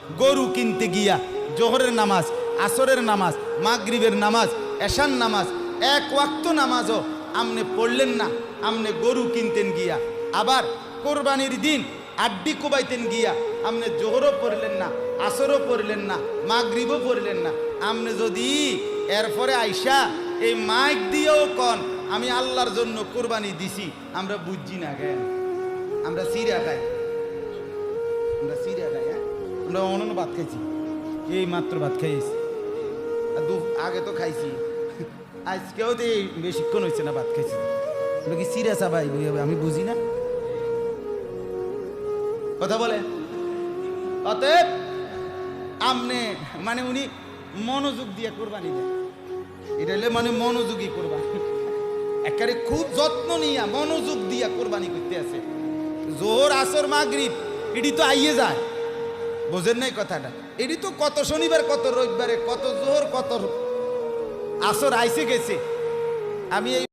গরু কিনতে গিয়া জোহরের নামাজ, আসরের নামাজ, মাগরিবের নামাজ, এশার নামাজ, এক ওয়াক্ত নামাজও আমনে পড়লেন না, আমনে গরু কিনতেন গিয়া। আবার কোরবানির দিন আড্ডি কোবাইতেন গিয়া আমনে জোহরও পড়লেন না, আসরও পড়লেন না, মাগরিবও পড়লেন না। আমনে যদি এরপরে আইসা এই মাইক দিয়েও কন আমি আল্লাহর জন্য কোরবানি দিছি, আমরা বুঝছি না কেন? আমরা সিরিয়া খাই, আমরা সিরিয়া খাই। হ্যাঁ, আমরা অনন্য ভাত খাইছি, এই মাত্র ভাত খাইছি, আগে তো খাইছি, আজকেও তো বেশিক্ষণ হয়েছে না ভাত খাইছি। আমরা কি সিরিয়া চাবাই আমি বুঝি না কথা বলে। অতএব আমনে মানে উনি মনোযোগ দিয়ে কোরবানি দেয়, এটা হলে মানে মনোযোগী কোরবানি, একেবারে খুব যত্ন নিয়া মনোযোগ দিয়া কোরবানি করতে আছে। জোহর আসর মাগরিব এটি তো আইয়ে যায়, বোঝেন নাই কথাটা? এটি তো কত শনিবার, কত রবিবারে, কত জোহর, কত আসর আইসে গেছে। আমি এই